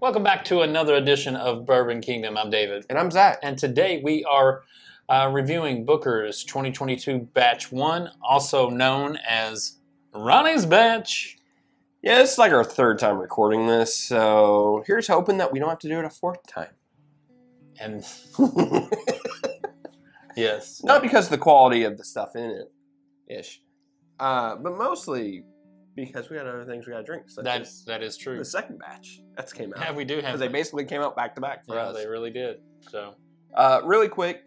Welcome back to another edition of Bourbon Kingdom. I'm David. And I'm Zach. And today we are reviewing Booker's 2022 Batch 1, also known as Ronnie's Batch. Yeah, this is like our third time recording this, so here's hoping that we don't have to do it a fourth time. And yes. Not because of the quality of the stuff in it, ish, but mostly because we got other things we got to drink. That is true. The second batch that's came out. Yeah, we do have. Because they basically came out back to back for us. They really did. So, really quick,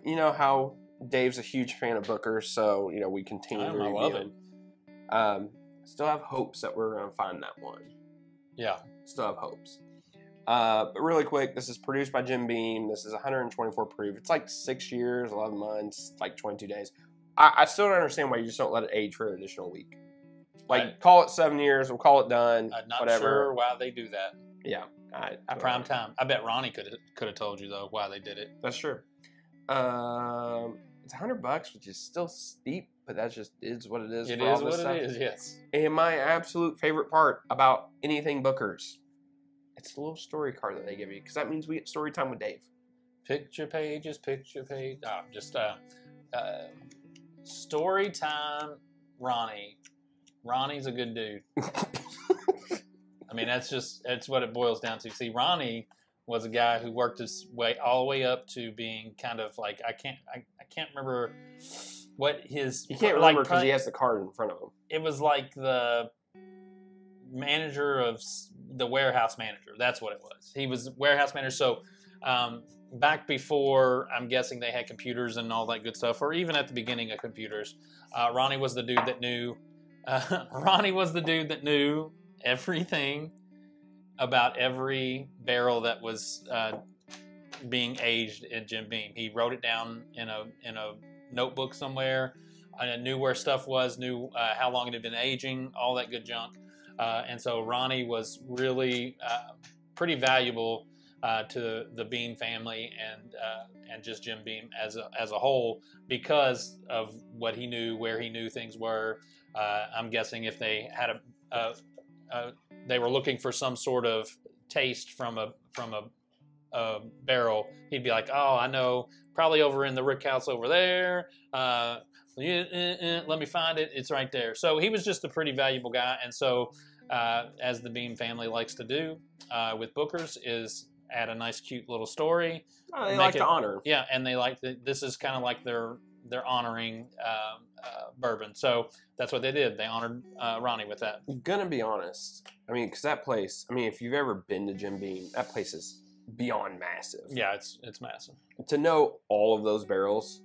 you know how Dave's a huge fan of Booker, so you know we continue to review love him. Still have hopes that we're going to find that one. Yeah. Still have hopes. But really quick, this is produced by Jim Beam. This is 124 proof. It's like 6 years, 11 months, like 22 days. I still don't understand why you just don't let it age for an additional week. Like, call it 7 years. We'll call it done. I'm not whatever. sure why they do that. Yeah. Prime time. I bet Ronnie could have told you, though, why they did it. That's true. It's $100, which is still steep, but that just is what it is. It is what it is, yes. And my absolute favorite part about anything Booker's, it's the little story card that they give you, because that means we get story time with Dave. Picture pages, picture page. Oh, just story time, Ronnie. Ronnie's a good dude. I mean, that's what it boils down to. See, Ronnie was a guy who worked his way all the way up to being kind of like I can't remember what his. You can't remember because he has the card in front of him. It was like the manager of the warehouse manager. That's what it was. He was warehouse manager. So back before, I'm guessing they had computers and all that good stuff, or even at the beginning of computers, Ronnie was the dude that knew. Ronnie was the dude that knew everything about every barrel that was being aged at Jim Beam. He wrote it down in a notebook somewhere. Knew where stuff was, knew how long it had been aging, all that good junk. And so Ronnie was really pretty valuable to the Beam family and just Jim Beam as a whole because of what he knew, where he knew things were. I'm guessing if they had they were looking for some sort of taste from a barrel, he'd be like, "Oh, I know, probably over in the rick house over there. Let me find it. It's right there." So he was just a pretty valuable guy, and so as the Beam family likes to do with Booker's, is add a nice, cute little story. Oh, they like to honor. Yeah, and they like this is kind of like they're honoring Bourbon. So that's what they did. They honored Ronnie with that. I'm gonna be honest. I mean, because that place. I mean, if you've ever been to Jim Beam, that place is beyond massive. Yeah, it's massive. To know all of those barrels,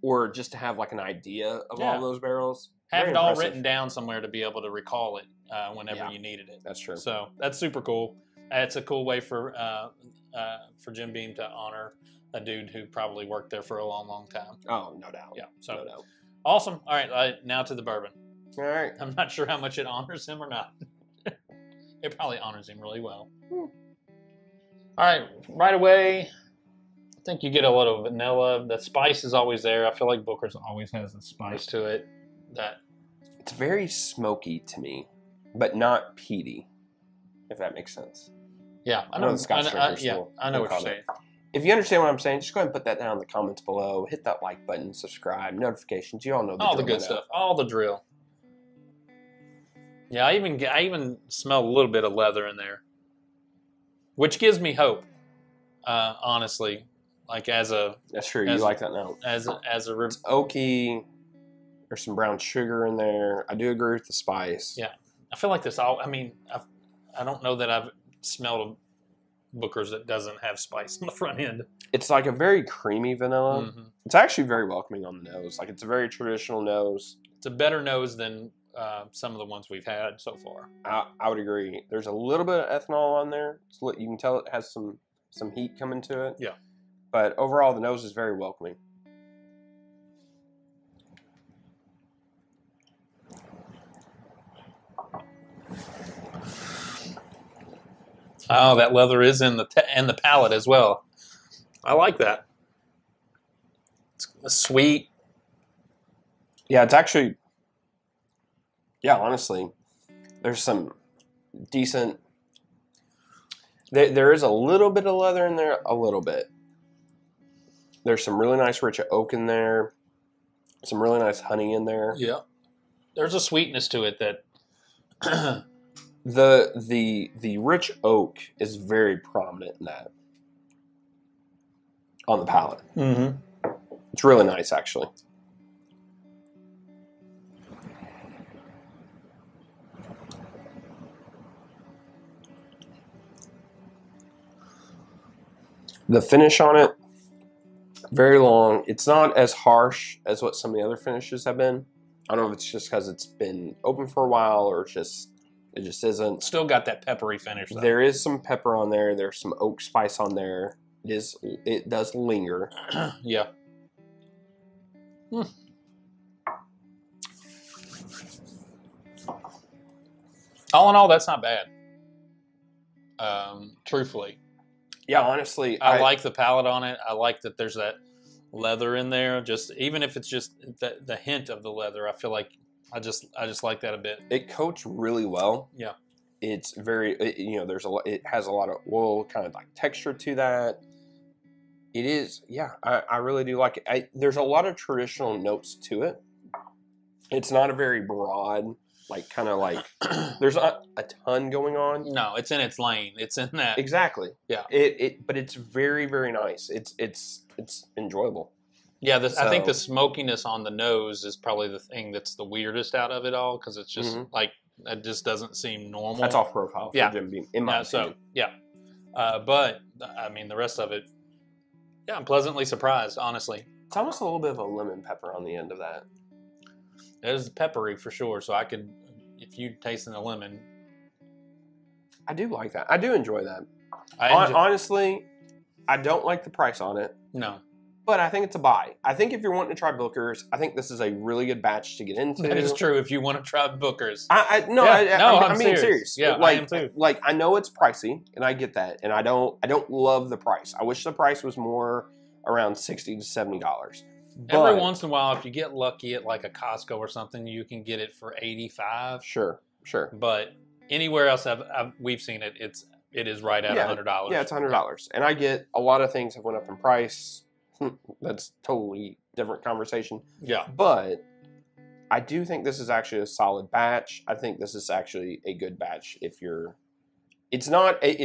or just to have like an idea of all of those barrels, have it all written down somewhere to be able to recall it whenever you needed it. That's true. So that's super cool. It's a cool way for Jim Beam to honor a dude who probably worked there for a long, long time. Oh, no doubt. Yeah. So no doubt. Awesome. All right, now to the bourbon. All right. I'm not sure how much it honors him or not. It probably honors him really well. All right, right away, I think you get a little vanilla. The spice is always there. I feel like Booker's always has a spice to it. It's very smoky to me, but not peaty, if that makes sense. Yeah, I know. I know what you're saying. If you understand what I'm saying, just go ahead and put that down in the comments below. Hit that like button, subscribe, notifications. You all know all the good stuff. All the drill. Yeah, I even smell a little bit of leather in there, which gives me hope. Honestly, like that's true. You like that note it's oaky. There's some brown sugar in there. I do agree with the spice. Yeah, I feel like this. I mean, I don't know that I've smelled Booker's that doesn't have spice on the front end. It's like a very creamy vanilla. Mm-hmm. It's actually very welcoming on the nose. Like it's a very traditional nose. It's a better nose than some of the ones we've had so far. I would agree. There's a little bit of ethanol on there. You can tell it has some heat coming to it. Yeah. But overall, the nose is very welcoming. Oh, that leather is in the palate as well. I like that. It's sweet. Yeah, it's actually. Yeah, honestly, there's some decent There is a little bit of leather in there, a little bit. There's some really nice rich oak in there, some really nice honey in there. Yeah. There's a sweetness to it that the rich oak is very prominent in that on the palate. Mm-hmm. It's really nice, actually. The finish on it, very long. It's not as harsh as what some of the other finishes have been. I don't know if it's just because it's been open for a while or it just isn't. Still got that peppery finish, though. There is some pepper on there. There's some oak spice on there. It does linger. Yeah. All in all, that's not bad. Truthfully. Yeah, honestly, I like the palate on it. I like that there's that leather in there. Just even if it's just the hint of the leather, I feel like I just like that a bit. It coats really well. Yeah, it's very there's a lot. It has a lot of oil kind of like texture to that. It is, yeah. I really do like it. There's a lot of traditional notes to it. It's not a very broad. Like kind of like there's not a ton going on. No, it's in its lane. It's in that exactly. Yeah. But it's very, very nice. It's enjoyable. Yeah, I think the smokiness on the nose is probably the thing that's the weirdest out of it all because it's just like it just doesn't seem normal. That's off profile for Jim Beam in my opinion. But I mean the rest of it. Yeah, I'm pleasantly surprised. Honestly, it's almost a little bit of a lemon pepper on the end of that. It is peppery for sure, so I could, if you tasting a lemon. I do like that. I do enjoy that. Honestly, I don't like the price on it. No. But I think it's a buy. I think if you're wanting to try Booker's, I think this is a really good batch to get into. That is true if you want to try Booker's. I'm being serious. Yeah, I am too. Like, I know it's pricey, and I get that, and I don't love the price. I wish the price was more around $60 to $70. Every once in a while, if you get lucky at like a Costco or something, you can get it for $85. Sure. But anywhere else we've seen it, it is right at $100. Yeah, it's $100. And I get a lot of things have went up in price. That's totally different conversation. Yeah. But I do think this is actually a solid batch. I think this is actually a good batch if you're... It's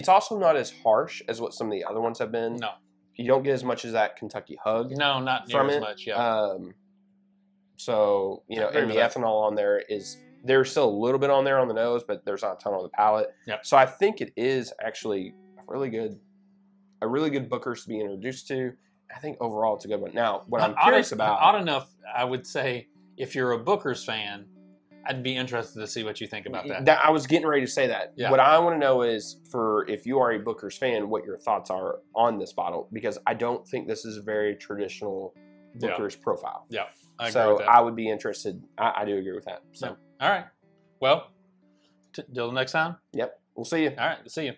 also not as harsh as what some of the other ones have been. No. You don't get as much as that Kentucky hug. No, not near as much, yeah. So, and the ethanol on there there's still a little bit on there on the nose, but there's not a ton on the palate. Yep. So I think it is actually a really good Booker's to be introduced to. I think overall it's a good one. Now, what I'm curious about... Odd enough, I would say, if you're a Booker's fan, I'd be interested to see what you think about that. I was getting ready to say that. Yeah. What I want to know is, if you are a Booker's fan, what your thoughts are on this bottle, because I don't think this is a very traditional Booker's profile. Yeah, I agree with that. I would be interested. I do agree with that. So, All right. Well, till the next time. Yep. We'll see you. All right. See you.